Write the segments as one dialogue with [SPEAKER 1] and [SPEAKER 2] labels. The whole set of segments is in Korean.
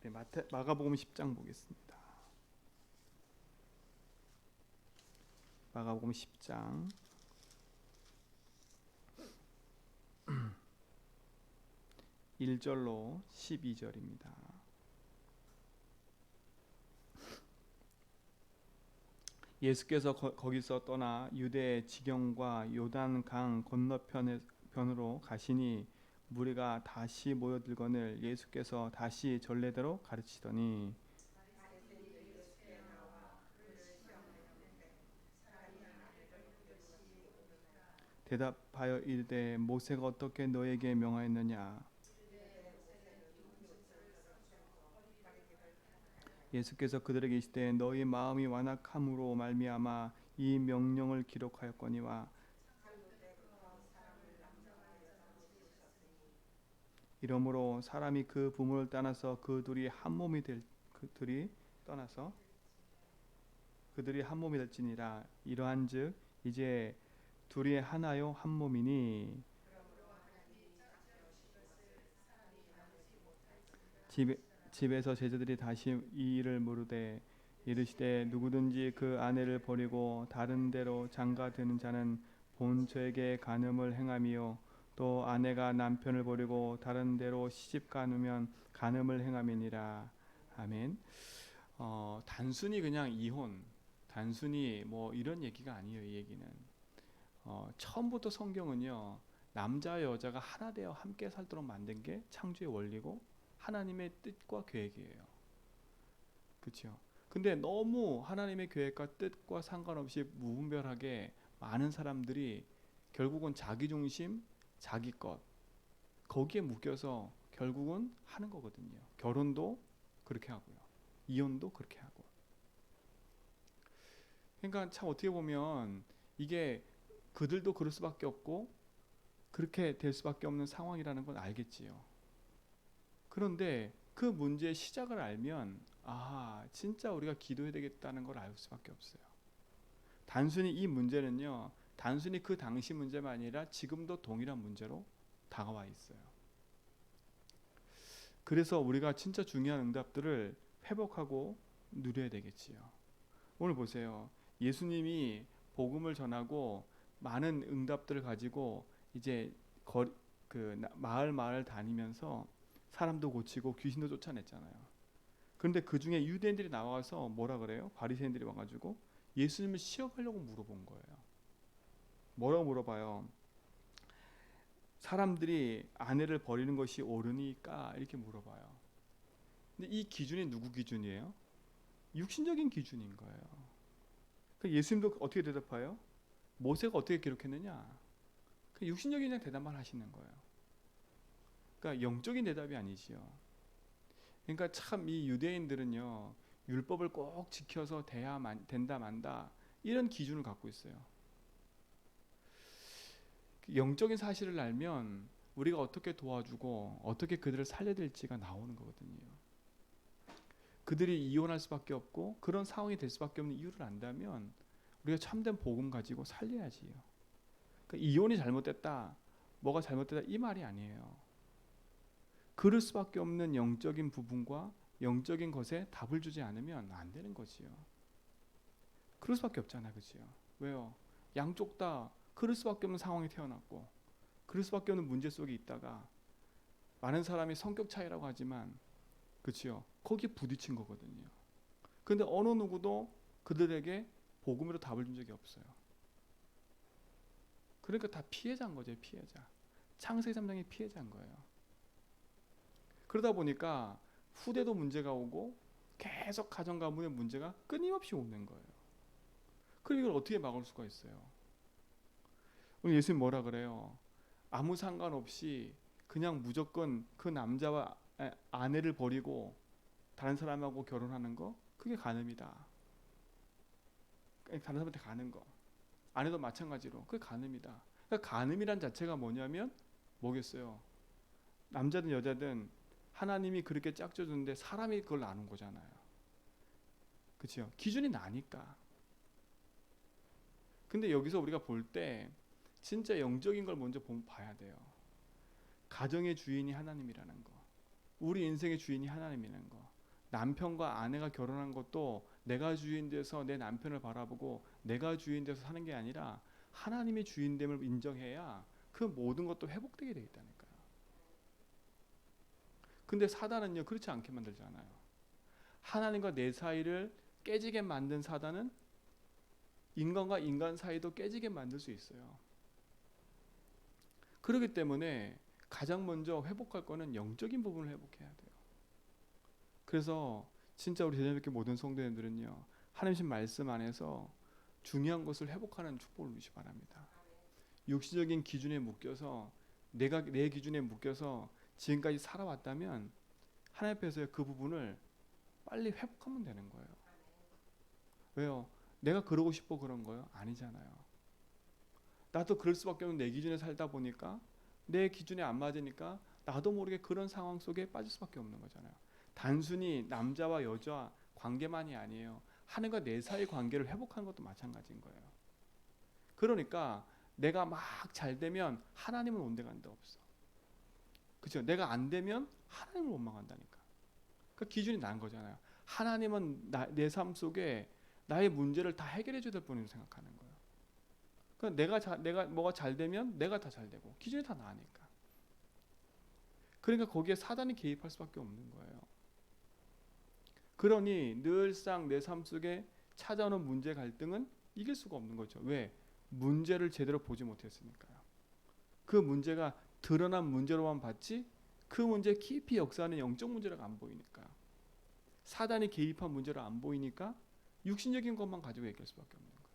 [SPEAKER 1] 네, 마가복음 10장 보겠습니다. 마가복음 10장 1절로 12절입니다. 예수께서 거기서 떠나 유대 지경과 요단 강 건너편으로 가시니 무리가 다시 모여들거늘 예수께서 다시 전례대로 가르치더니 대답하여 이르되 모세가 어떻게 너에게 명하였느냐. 예수께서 그들에게 이르시되 너희 마음이 완악함으로 말미암아 이 명령을 기록하였거니와 이러므로 사람이 그 부모를 떠나서 그들이 한 몸이 될지니라. 이러한즉 이제 둘이 하나요 한 몸이니 집에서 제자들이 다시 이 일을 물으되 이르시되 누구든지 그 아내를 버리고 다른 데로 장가드는 자는 본처에게 간음을 행함이요 또 아내가 남편을 버리고 다른 데로 시집가누면 간음을 행함이니라. 아멘. 단순히 그냥 이혼, 단순히 뭐 이런 얘기가 아니에요. 이 얘기는 처음부터 성경은요 남자 여자가 하나 되어 함께 살도록 만든 게 창조의 원리고 하나님의 뜻과 계획이에요. 그렇죠? 근데 너무 하나님의 계획과 뜻과 상관없이 무분별하게 많은 사람들이 결국은 자기 중심, 자기 것 거기에 묶여서 결국은 하는 거거든요. 결혼도 그렇게 하고요. 이혼도 그렇게 하고. 그러니까 참 어떻게 보면 이게 그들도 그럴 수밖에 없고 그렇게 될 수밖에 없는 상황이라는 건 알겠지요. 그런데 그 문제의 시작을 알면 진짜 우리가 기도해야 되겠다는 걸 알 수밖에 없어요. 단순히 이 문제는요 단순히 그 당시 문제만 아니라 지금도 동일한 문제로 다가와 있어요. 그래서 우리가 진짜 중요한 응답들을 회복하고 누려야 되겠지요. 오늘 보세요. 예수님이 복음을 전하고 많은 응답들을 가지고 이제 마을 다니면서 사람도 고치고 귀신도 쫓아냈잖아요. 그런데 그 중에 유대인들이 나와서 뭐라 그래요? 바리새인들이 와가지고 예수님을 시험하려고 물어본 거예요. 뭐라고 물어봐요? 사람들이 아내를 버리는 것이 옳으니까 이렇게 물어봐요. 근데 이 기준이 누구 기준이에요? 육신적인 기준인 거예요. 예수님도 어떻게 대답해요? 모세가 어떻게 기록했느냐? 육신적인 그냥 대답만 하시는 거예요. 그러니까 영적인 대답이 아니지요. 그러니까 참 이 유대인들은요 율법을 꼭 지켜서 된다 만다 이런 기준을 갖고 있어요. 영적인 사실을 알면 우리가 어떻게 도와주고 어떻게 그들을 살려야 될지가 나오는 거거든요. 그들이 이혼할 수밖에 없고 그런 상황이 될 수밖에 없는 이유를 안다면 우리가 참된 복음 가지고 살려야지요. 그러니까 이혼이 잘못됐다, 뭐가 잘못됐다 이 말이 아니에요. 그럴 수밖에 없는 영적인 부분과 영적인 것에 답을 주지 않으면 안 되는 거지요. 그럴 수밖에 없잖아, 그렇죠? 왜요? 양쪽 다 그럴 수밖에 없는 상황이 태어났고 그럴 수밖에 없는 문제 속에 있다가 많은 사람이 성격 차이라고 하지만 그렇죠? 거기에 부딪힌 거거든요. 그런데 어느 누구도 그들에게 복음으로 답을 준 적이 없어요. 그러니까 다 피해자인 거죠, 피해자. 창세기 3장의 피해자인 거예요. 그러다 보니까 후대도 문제가 오고 계속 가정 가문의 문제가 끊임없이 오는 거예요. 그럼 이걸 어떻게 막을 수가 있어요? 오늘 예수님 뭐라 그래요? 아무 상관없이 그냥 무조건 그 남자와 아내를 버리고 다른 사람하고 결혼하는 거 그게 간음이다. 다른 사람한테 가는 거. 아내도 마찬가지로 그게 간음이다. 그러니까 간음이란 자체가 뭐냐면 뭐겠어요? 남자든 여자든 하나님이 그렇게 짝져주는데 사람이 그걸 나눈 거잖아요. 그렇죠? 기준이 나니까. 근데 여기서 우리가 볼 때 진짜 영적인 걸 먼저 봐야 돼요. 가정의 주인이 하나님이라는 거. 우리 인생의 주인이 하나님이라는 거. 남편과 아내가 결혼한 것도 내가 주인 돼서 내 남편을 바라보고 내가 주인 돼서 사는 게 아니라 하나님의 주인됨을 인정해야 그 모든 것도 회복되게 되어 있다니까요. 근데 사단은요 그렇지 않게 만들잖아요. 하나님과 내 사이를 깨지게 만든 사단은 인간과 인간 사이도 깨지게 만들 수 있어요. 그렇기 때문에 가장 먼저 회복할 거는 영적인 부분을 회복해야 돼요. 그래서 진짜 우리 제자교회 모든 성도님들은요 하나님 말씀 안에서 중요한 것을 회복하는 축복을 누리시 바랍니다. 육신적인 기준에 묶여서 내가 내 기준에 묶여서 지금까지 살아왔다면 하나님 앞에서 그 부분을 빨리 회복하면 되는 거예요. 왜요? 내가 그러고 싶어 그런 거예요? 아니잖아요. 나도 그럴 수밖에 없는 내 기준에 살다 보니까 내 기준에 안 맞으니까 나도 모르게 그런 상황 속에 빠질 수밖에 없는 거잖아요. 단순히 남자와 여자 관계만이 아니에요. 하나님과 내 사이 관계를 회복하는 것도 마찬가지인 거예요. 그러니까 내가 막 잘 되면 하나님은 온데간데 없어. 그렇죠? 내가 안 되면 하나님을 원망한다니까. 그 기준이 난 거잖아요. 하나님은 내 삶 속에 나의 문제를 다 해결해 줄 뿐이라고 생각하는 거예요. 그러니까 내가 뭐가 잘 되면 내가 다 잘 되고 기준이 다 나으니까. 그러니까 거기에 사단이 개입할 수밖에 없는 거예요. 그러니 늘상 내 삶 속에 찾아오는 문제 갈등은 이길 수가 없는 거죠. 왜? 문제를 제대로 보지 못했으니까요. 그 문제가 드러난 문제로만 봤지 그 문제 깊이 역사하는 영적 문제라고 안 보이니까. 사단이 개입한 문제로 안 보이니까 육신적인 것만 가지고 얘기할 수밖에 없는 거예요.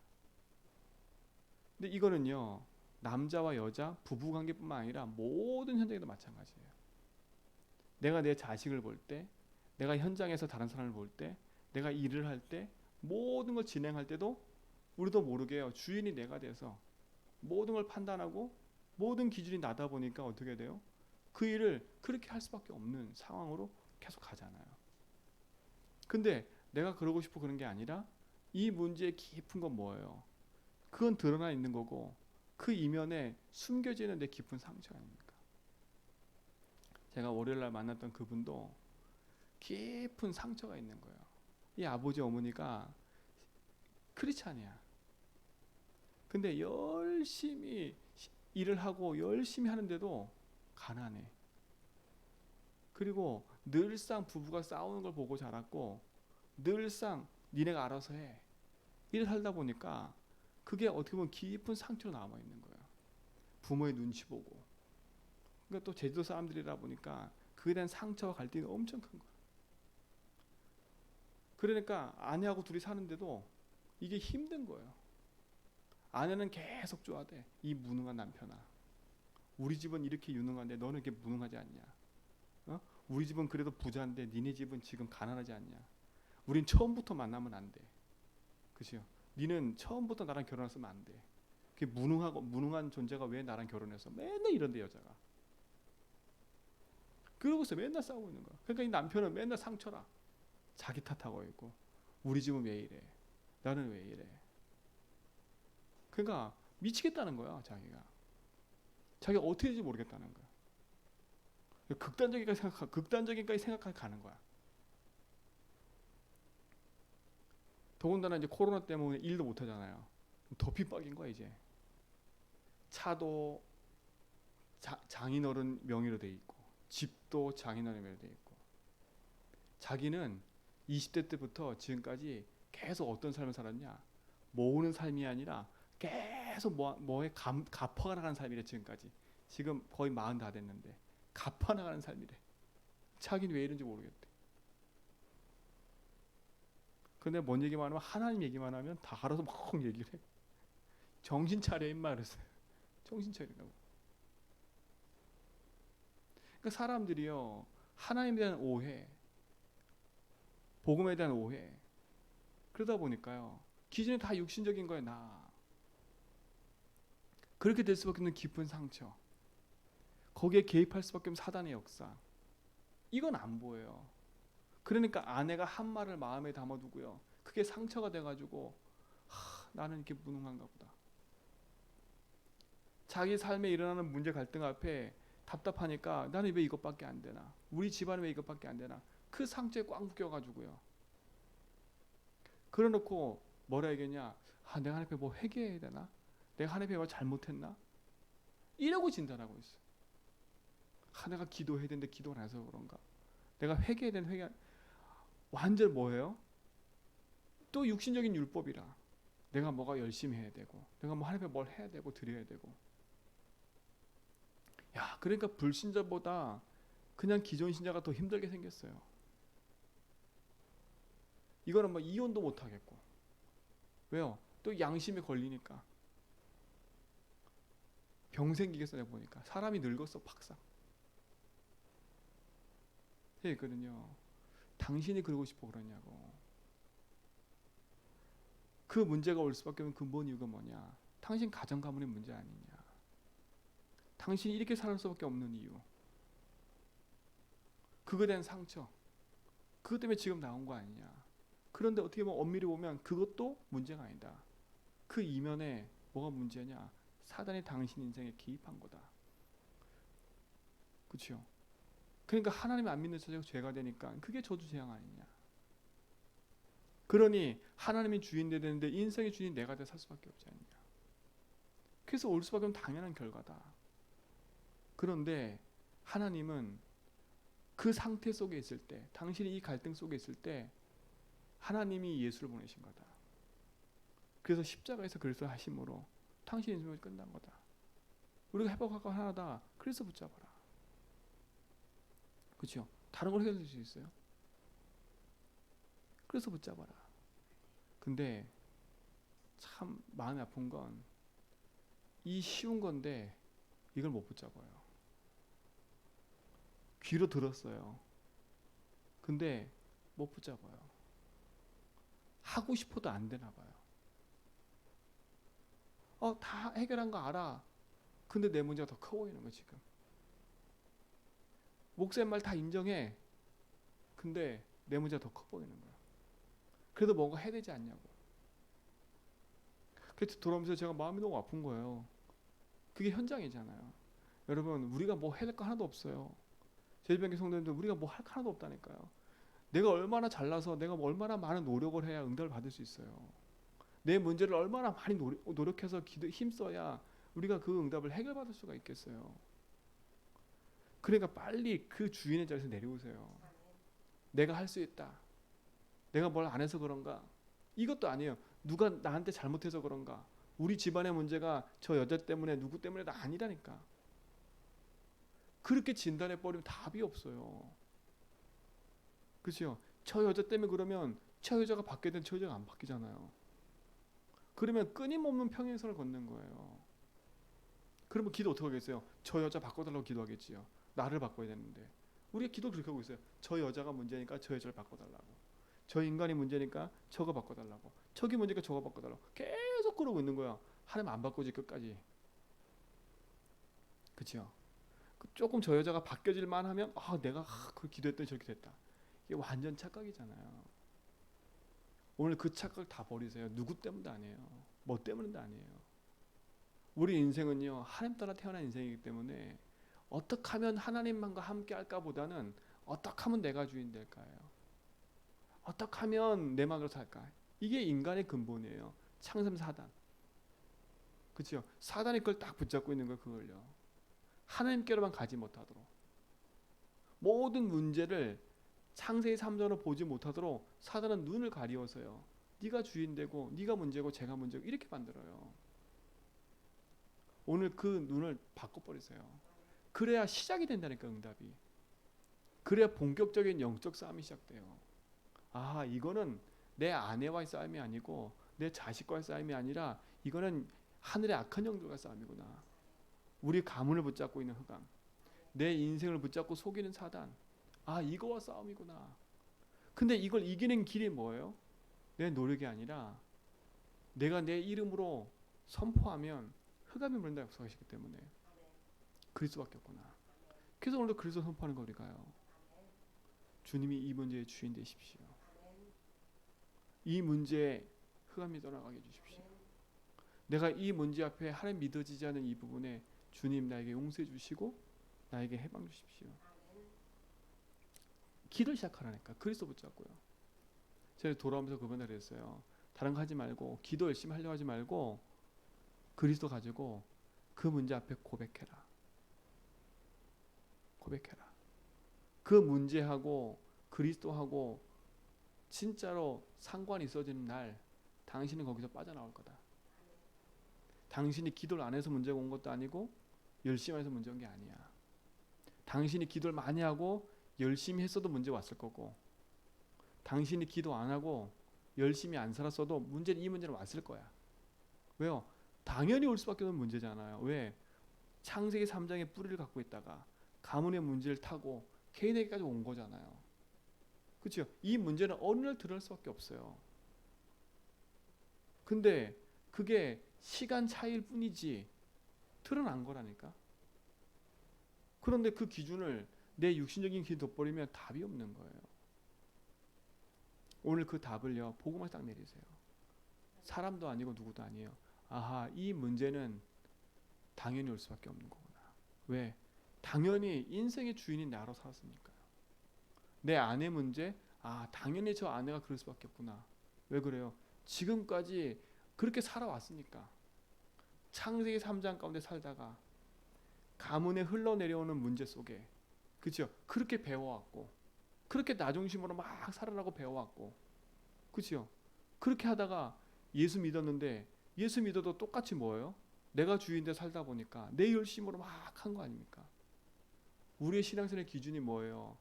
[SPEAKER 1] 근데 이거는요 남자와 여자 부부 관계뿐만 아니라 모든 현장에도 마찬가지예요. 내가 내 자식을 볼 때, 내가 현장에서 다른 사람을 볼 때, 내가 일을 할 때, 모든 걸 진행할 때도 우리도 모르게요 주인이 내가 돼서 모든 걸 판단하고 모든 기준이 나다 보니까 어떻게 돼요? 그 일을 그렇게 할 수밖에 없는 상황으로 계속 가잖아요. 근데 내가 그러고 싶어 그런 게 아니라 이 문제의 깊은 건 뭐예요? 그건 드러나 있는 거고 그 이면에 숨겨지는 내 깊은 상처 아닙니까? 제가 월요일날 만났던 그분도 깊은 상처가 있는 거예요. 이 아버지 어머니가 크리스찬이야. 근데 열심히 일을 하고 열심히 하는데도 가난해. 그리고 늘상 부부가 싸우는 걸 보고 자랐고 늘상 니네가 알아서 해. 일을 살다 보니까 그게 어떻게 보면 깊은 상처로 남아있는 거예요. 부모의 눈치 보고. 그러니까 또 제주도 사람들이라 보니까 그에 대한 상처와 갈등이 엄청 큰 거예요. 그러니까 아내하고 둘이 사는데도 이게 힘든 거예요. 아내는 계속 좋아대. 이 무능한 남편아. 우리 집은 이렇게 유능한데 너는 이렇게 무능하지 않냐? 어? 우리 집은 그래도 부자인데 니네 집은 지금 가난하지 않냐? 우린 처음부터 만나면 안 돼. 그죠? 니는 처음부터 나랑 결혼했으면 안 돼. 그 무능한 존재가 왜 나랑 결혼해서 맨날 이런데 여자가. 그러고서 맨날 싸우고 있는 거야. 그러니까 이 남편은 맨날 상처라. 자기 탓하고 있고 우리 집은 왜 이래? 나는 왜 이래? 그러니까 미치겠다는 거야 자기가. 자기가 어떻게 될지 모르겠다는 거야. 극단적인까지 생각하게 가는 거야. 더군다나 이제 코로나 때문에 일도 못 하잖아요. 더 핍박인 거야 이제. 차도 장인어른 명의로 돼 있고, 집도 장인어른 명의로 돼 있고. 자기는 20대 때부터 지금까지 계속 어떤 삶을 살았냐? 모으는 삶이 아니라 계속 뭐에 갚아 나가는 삶이래 지금까지. 지금 거의 40 다 됐는데 갚아 나가는 삶이래. 자기는 왜 이런지 모르겠대. 근데 뭔 얘기만 하면 하나님 얘기만 하면 다 알아서 막 얘기를 해. 정신 차려 임마 그랬어요. 정신 차리라고. 그러니까 사람들이요 하나님에 대한 오해, 복음에 대한 오해. 그러다 보니까요 기준이 다 육신적인 거예요. 나 그렇게 될 수밖에 없는 깊은 상처. 거기에 개입할 수밖에 없는 사단의 역사. 이건 안 보여요. 그러니까 아내가 한 말을 마음에 담아두고요. 그게 상처가 돼가지고 나는 이렇게 무능한가 보다. 자기 삶에 일어나는 문제 갈등 앞에 답답하니까 나는 왜 이것밖에 안 되나? 우리 집안은 왜 이것밖에 안 되나? 그 상처에 꽉 묶여가지고요. 그래놓고 뭐라 얘기했냐? 내가 하나님 앞에 뭐 회개해야 되나? 내가 하나님 앞에 뭐 잘못했나? 이러고 진단하고 있어. 내가 기도해야 되는데 기도를 안 해서 그런가? 내가 회개해야 되는 회개 완전 뭐예요? 또 육신적인 율법이라 내가 뭐가 열심히 해야 되고 내가 뭐 하나님 앞에 뭘 해야 되고 드려야 되고. 야, 그러니까 불신자보다 그냥 기존 신자가 더 힘들게 생겼어요. 이거는 뭐 이혼도 못 하겠고. 왜요? 또 양심에 걸리니까. 병 생기겠어. 내가 보니까 사람이 늙었어 팍상. 그랬거든요. 당신이 그러고 싶어 그러냐고. 그 문제가 올 수밖에 없는 근본 이유가 뭐냐? 당신 가정 가문의 문제 아니냐? 당신이 이렇게 살 수밖에 없는 이유. 그거에 대한 상처. 그것 때문에 지금 나온 거 아니냐? 그런데 어떻게 보면 엄밀히 보면 그것도 문제가 아니다. 그 이면에 뭐가 문제냐? 사단이 당신 인생에 개입한 거다. 그렇죠? 그러니까 하나님 안 믿는 자가 죄가 되니까 그게 저주재앙 아니냐? 그러니 하나님이 주인 돼야 되는데 인생의 주인 내가 돼 살 수밖에 없지 않냐? 그래서 올 수밖에 없는 당연한 결과다. 그런데 하나님은 그 상태 속에 있을 때, 당신이 이 갈등 속에 있을 때 하나님이 예수를 보내신 거다. 그래서 십자가에서 그리스도 하심으로 당신 인생이 끝난 거다. 우리가 회복하고 하나다. 그래서 붙잡아라. 그렇죠? 다른 걸 해결될 수 있어요? 그래서 붙잡아라. 근데 참 마음이 아픈 건 이 쉬운 건데 이걸 못 붙잡아요. 귀로 들었어요. 근데 못 붙잡아요. 하고 싶어도 안 되나 봐요. 다 해결한 거 알아. 근데 내 문제가 더 커 보이는 거 지금. 목사님 말 다 인정해. 근데 내 문제가 더 커 보이는 거야. 그래도 뭔가 해야 되지 않냐고. 그래서 돌아오면서 제가 마음이 너무 아픈 거예요. 그게 현장이잖아요. 여러분, 우리가 뭐 해야 될 거 하나도 없어요. 제주병기 성도님들, 우리가 뭐 할 거 하나도 없다니까요. 내가 얼마나 잘나서 내가 얼마나 많은 노력을 해야 응답을 받을 수 있어요. 내 문제를 얼마나 많이 노력해서 힘써야 우리가 그 응답을 해결받을 수가 있겠어요. 그러니까 빨리 그 주인의 자리에서 내려오세요. 내가 할 수 있다. 내가 뭘 안 해서 그런가? 이것도 아니에요. 누가 나한테 잘못해서 그런가? 우리 집안의 문제가 저 여자 때문에 누구 때문에도 아니라니까. 그렇게 진단해 버리면 답이 없어요. 그렇죠? 저 여자 때문에 그러면 저 여자가 바뀌어야 되는데 저 여자가 안 바뀌잖아요. 그러면 끊임없는 평행선을 걷는 거예요. 그러면 기도 어떻게 하겠어요? 저 여자 바꿔달라고 기도하겠지요. 나를 바꿔야 되는데. 우리가 기도 그렇게 하고 있어요. 저 여자가 문제니까 저 여자를 바꿔달라고. 저 인간이 문제니까 저거 바꿔달라고. 저기 문제니까 저거 바꿔달라고. 계속 그러고 있는 거야. 하나님 안 바꾸지 끝까지. 그렇죠? 조금 저 여자가 바뀌어질만 하면 내가 그 기도했더니 저렇게 됐다. 이게 완전 착각이잖아요. 오늘 그 착각 다 버리세요. 누구 때문도 아니에요. 뭐 때문도 아니에요. 우리 인생은요, 하나님 따라 태어난 인생이기 때문에 어떻게 하면 하나님만과 함께 할까 보다는 어떻게 하면 내가 주인 될까요? 어떻게 하면 내 마음으로 살까? 이게 인간의 근본이에요. 창세기 사단. 그렇죠? 사단이 그걸 딱 붙잡고 있는 거 그걸요. 하나님께로만 가지 못하도록. 모든 문제를 창세기 3장으로 보지 못하도록 사단은 눈을 가리워서요. 네가 주인 되고 네가 문제고 제가 문제고 이렇게 만들어요. 오늘 그 눈을 바꿔버리세요. 그래야 시작이 된다니까 응답이. 그래야 본격적인 영적 싸움이 시작돼요. 이거는 내 아내와의 싸움이 아니고 내 자식과의 싸움이 아니라 이거는 하늘의 악한 영들과 싸움이구나. 우리 가문을 붙잡고 있는 흑암, 내 인생을 붙잡고 속이는 사단. 이거와 싸움이구나. 근데 이걸 이기는 길이 뭐예요? 내 노력이 아니라 내가 내 이름으로 선포하면 흑암이 물린다 약속하시기 때문에 그럴 수밖에 없구나. 그래서 오늘도 그리스도 선포하는 거 우리가요. 주님이 이 문제의 주인 되십시오. 이 문제에 흑암이 떠나가게 해주십시오. 내가 이 문제 앞에 하나님 믿어지지 않은 이 부분에 주님 나에게 용서해 주시고 나에게 해방 주십시오. 기도를 시작하라니까. 그리스도 붙잡고요. 제가 돌아오면서 그분한테 그랬어요. 다른 거 하지 말고 기도 열심히 하려고 하지 말고 그리스도 가지고 그 문제 앞에 고백해라. 고백해라. 그 문제하고 그리스도하고 진짜로 상관이 있어지는 날 당신은 거기서 빠져나올 거다. 당신이 기도를 안 해서 문제가 온 것도 아니고 열심히 해서 문제 온 게 아니야. 당신이 기도를 많이 하고 열심히 했어도 문제 왔을 거고, 당신이 기도 안 하고 열심히 안 살았어도 이 문제는 왔을 거야. 왜요? 당연히 올 수밖에 없는 문제잖아요. 왜? 창세기 3장의 뿌리를 갖고 있다가 가문의 문제를 타고 개인에게까지 온 거잖아요. 그렇죠? 이 문제는 어느 날 드러날 수밖에 없어요. 근데 그게 시간 차이일 뿐이지 드러난 거라니까. 그런데 그 기준을 내 육신적인 기준에 둬버리면 답이 없는 거예요. 오늘 그 답을요, 복음을 딱 내리세요. 사람도 아니고 누구도 아니에요. 아하, 이 문제는 당연히 올 수밖에 없는 거구나. 왜? 당연히 인생의 주인이 나로 살았으니까요. 내 아내 문제, 당연히 저 아내가 그럴 수밖에 없구나. 왜 그래요? 지금까지 그렇게 살아왔으니까. 창세기 3장 가운데 살다가 가문에 흘러내려오는 문제 속에, 그렇죠? 그렇게 배워왔고, 그렇게 나 중심으로 막 살아라고 배워왔고, 그렇죠? 그렇게 하다가 예수 믿었는데, 예수 믿어도 똑같이 뭐예요? 내가 주인데 살다 보니까 내 열심으로 막 한 거 아닙니까? 우리의 신앙생활의 기준이 뭐예요?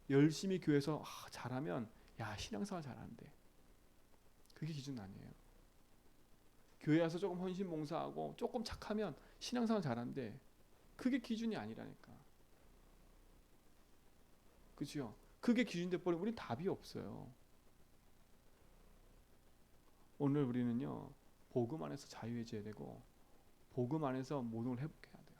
[SPEAKER 1] 열심히 교회에서 잘하면 야, 신앙생활 잘하는데, 그게 기준 아니에요. 교회 와서 조금 헌신 봉사하고 조금 착하면 신앙생활 잘하는데, 그게 기준이 아니라니까. 그렇죠? 그게 기준이 돼버리면 우린 답이 없어요. 오늘 우리는요, 복음 안에서 자유해져야 되고 복음 안에서 모든 걸 회복해야 돼요.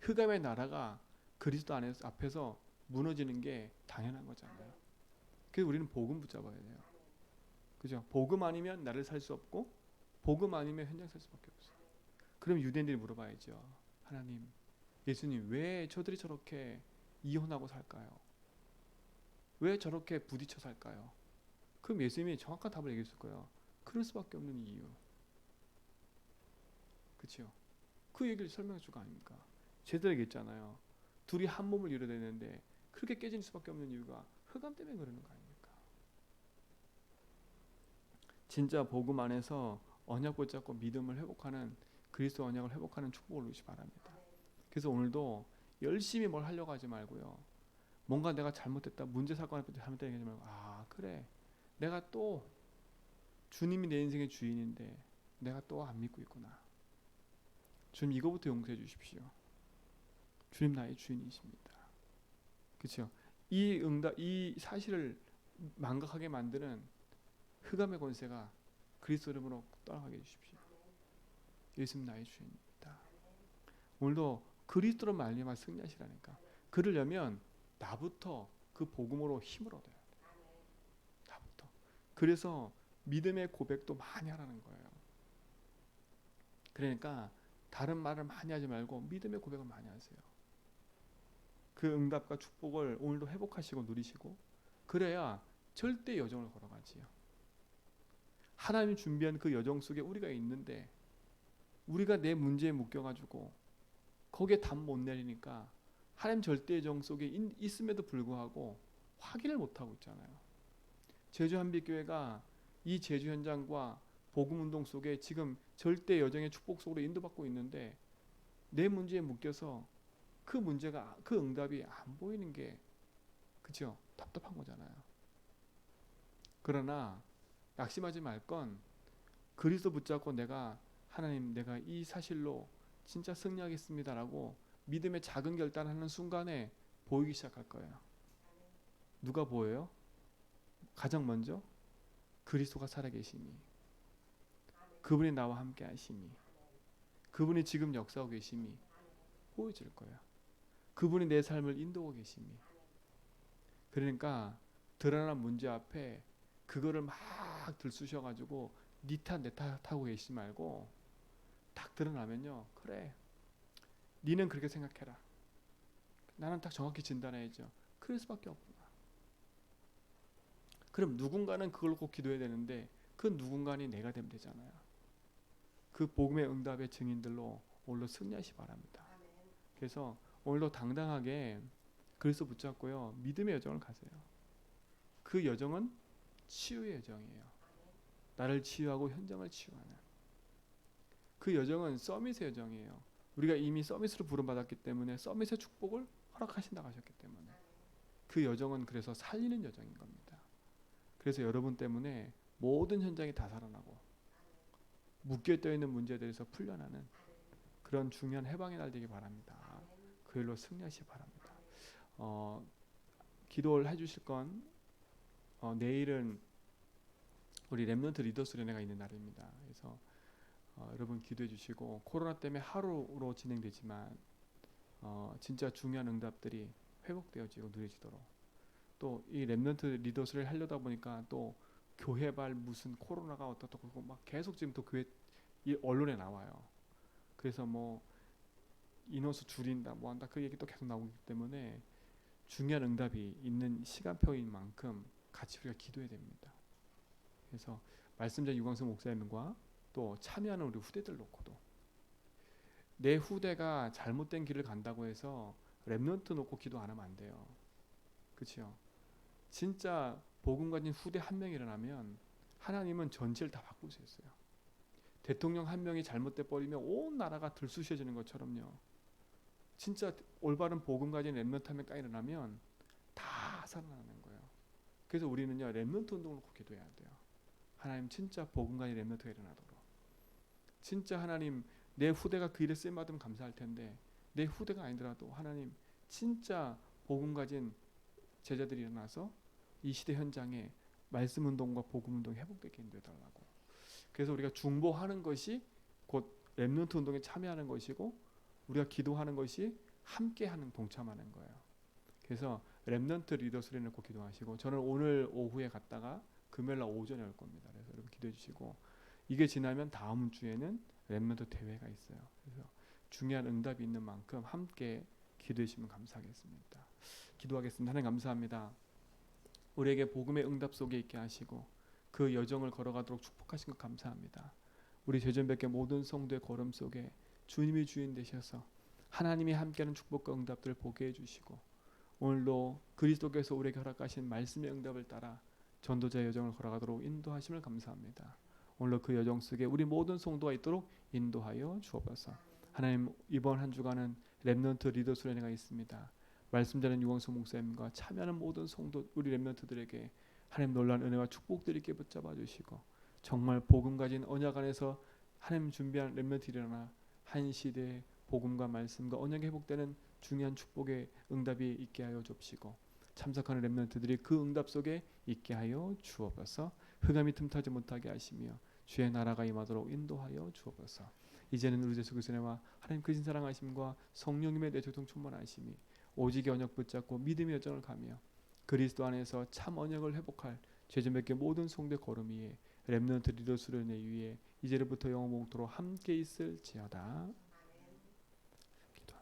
[SPEAKER 1] 흑암의 나라가 그리스도 안에서 앞에서 무너지는 게 당연한 거잖아요. 그래서 우리는 복음 붙잡아야 돼요. 그죠? 복음 아니면 나를 살 수 없고 복음 아니면 현장 살 수밖에 없어요. 그럼 유대인들이 물어봐야죠. 하나님, 예수님, 왜 저들이 저렇게 이혼하고 살까요? 왜 저렇게 부딪혀 살까요? 그럼 예수님이 정확한 답을 얘기했을 거예요. 그럴 수밖에 없는 이유. 그렇죠? 그 얘기를 설명해 줄 거 아닙니까? 제대로 얘기했잖아요. 둘이 한 몸을 이루어야 되는데 그렇게 깨질 수밖에 없는 이유가 흑암 때문에 그러는 거 아닙니까? 진짜 복음 안에서 언약 붙잡고 믿음을 회복하는, 그리스도 언약을 회복하는 축복을 누리시 바랍니다. 그래서 오늘도 열심히 뭘 하려고 하지 말고요. 뭔가 내가 잘못했다, 문제 사건 앞에 잘못됐다 하지 말고, 그래, 내가 또 주님이 내 인생의 주인인데 내가 또 안 믿고 있구나. 주님, 이거부터 용서해 주십시오. 주님, 나의 주인이십니다. 그렇죠? 이 사실을 망각하게 만드는 흑암의 권세가 그리스도 이름으로 떠나가게 해주십시오. 예수님, 나의 주인입니다. 오늘도 그리스도로 말미암아 승리하시라니까. 그러려면 나부터 그 복음으로 힘을 얻어야 돼. 나부터. 그래서 믿음의 고백도 많이 하라는 거예요. 그러니까 다른 말을 많이 하지 말고 믿음의 고백을 많이 하세요. 그 응답과 축복을 오늘도 회복하시고 누리시고, 그래야 절대 여정을 걸어가지요. 하나님 준비한 그 여정 속에 우리가 있는데, 우리가 내 문제에 묶여가지고 거기에 답 못 내리니까 하나님 절대 여정 속에 있음에도 불구하고 확인을 못하고 있잖아요. 제주 한빛교회가 이 제주 현장과 복음운동 속에 지금 절대 여정의 축복 속으로 인도받고 있는데, 내 문제에 묶여서 그 문제가, 그 응답이 안 보이는 게, 그죠? 답답한 거잖아요. 그러나 낙심하지 말 건, 그리스도 붙잡고 하나님, 내가 이 사실로 진짜 승리하겠습니다라고 믿음의 작은 결단하는 순간에 보이기 시작할 거예요. 누가 보여요? 가장 먼저 그리스도가 살아계시니, 그분이 나와 함께 하시니, 그분이 지금 역사하고 계심이 보여질 거예요. 그분이 내 삶을 인도하고 계심이. 그러니까 드러난 문제 앞에 그거를 막 들쑤셔가지고 니 탓 내 탓하고 계시지 말고, 딱 드러나면요, 그래, 니는 그렇게 생각해라, 나는 딱 정확히 진단해야죠. 그럴 수밖에 없구나. 그럼 누군가는 그걸 꼭 기도해야 되는데 그 누군가는 내가 되면 되잖아요. 그 복음의 응답의 증인들로 오늘도 승리하시 바랍니다. 그래서 오늘도 당당하게 그리스도 붙잡고요. 믿음의 여정을 가세요. 그 여정은 치유의 여정이에요. 나를 치유하고 현장을 치유하는 그 여정은 서밋의 여정이에요. 우리가 이미 서밋으로 부름받았기 때문에 서밋의 축복을 허락하신다고 하셨기 때문에 그 여정은 그래서 살리는 여정인 겁니다. 그래서 여러분 때문에 모든 현장이 다 살아나고 묶여져 있는 문제들에서 풀려나는 그런 중요한 해방의 날 되기 바랍니다. 그 일로 승리하시기 바랍니다. 기도를 해주실 건 내일은 우리 렘넌트 리더스 연회가 있는 날입니다. 그래서 여러분 기도해 주시고 코로나 때문에 하루로 진행되지만 진짜 중요한 응답들이 회복되어지고 누려지도록 또 이 렘넌트 리더스를 하려다 보니까 또 교회발 무슨 코로나가 어떻다고 막 계속 지금 또 교회 이 언론에 나와요. 그래서 뭐 인원수 줄인다 뭐 한다 그 얘기도 계속 나오기 때문에 중요한 응답이 있는 시간표인 만큼 같이 우리가 기도해야 됩니다. 그래서 말씀자 유광수 목사님과 또 참여하는 우리 후대들 놓고도 내 후대가 잘못된 길을 간다고 해서 렘넌트 놓고 기도 안 하면 안 돼요. 그렇죠? 진짜 복음 가진 후대 한 명이 일어나면 하나님은 전체를 다 바꿀 수 있어요. 대통령 한 명이 잘못돼 버리면 온 나라가 들쑤셔지는 것처럼요. 진짜 올바른 복음 가진 렘넌트 한 명이 일어나면 다 살아나는 거예요. 그래서 우리는요 렘넌트 운동을 놓고 기도해야 돼요. 하나님 진짜 복음 가진 렘넌트가 일어나도록. 진짜 하나님 내 후대가 그 일에 쓰임 받으면 감사할 텐데 내 후대가 아니더라도 하나님 진짜 복음 가진 제자들이 일어나서 이 시대 현장에 말씀 운동과 복음 운동이 회복되게 인도해 달라고. 그래서 우리가 중보하는 것이 곧 렘넌트 운동에 참여하는 것이고 우리가 기도하는 것이 함께하는 동참하는 거예요. 그래서 렘넌트 리더스를 놓고 기도하시고 저는 오늘 오후에 갔다가 금요일 날 오전에 올 겁니다. 그래서 여러분 기도해 주시고 이게 지나면 다음 주에는 렘넌트 대회가 있어요. 그래서 중요한 응답이 있는 만큼 함께 기도해 주시면 감사하겠습니다. 기도하겠습니다. 하나님 감사합니다. 우리에게 복음의 응답 속에 있게 하시고 그 여정을 걸어가도록 축복하신 것 감사합니다. 우리 제전백회 모든 성도의 걸음 속에 주님이 주인 되셔서 하나님이 함께하는 축복과 응답들을 보게 해주시고 오늘도 그리스도께서 우리에게 허락하신 말씀의 응답을 따라 전도자의 여정을 걸어가도록 인도하심을 감사합니다. 오늘도 그 여정 속에 우리 모든 성도가 있도록 인도하여 주옵소서. 하나님 이번 한 주간은 렘넌트 리더스 연회가 있습니다. 말씀자는 유광수 목사님과 참여하는 모든 성도 우리 렘넌트들에게 하나님 놀라운 은혜와 축복들이 있게 붙잡아 주시고 정말 복음 가진 언약 안에서 하나님 준비한 렘넌트 일어나 한 시대에 복음과 말씀과 언약이 회복되는 중요한 축복의 응답이 있게 하여 주옵시고 참석하는 렘넌트들이 그 응답 속에 있게 하여 주옵소서. 흑암이 틈타지 못하게 하시며 주의 나라가 임하도록 인도하여 주옵소서. 이제는 우리 예수 그리스도의 은혜와 하나님 크신 사랑하심과 성령님의 내조통 충만하심이 오직의 언약 붙잡고 믿음의 여정을 가며 그리스도 안에서 참 언약을 회복할 죄전백계 모든 성도의 걸음 위에 렘넌트 리더스를 내 위에 이제부터 영원토록 함께 있을지어다.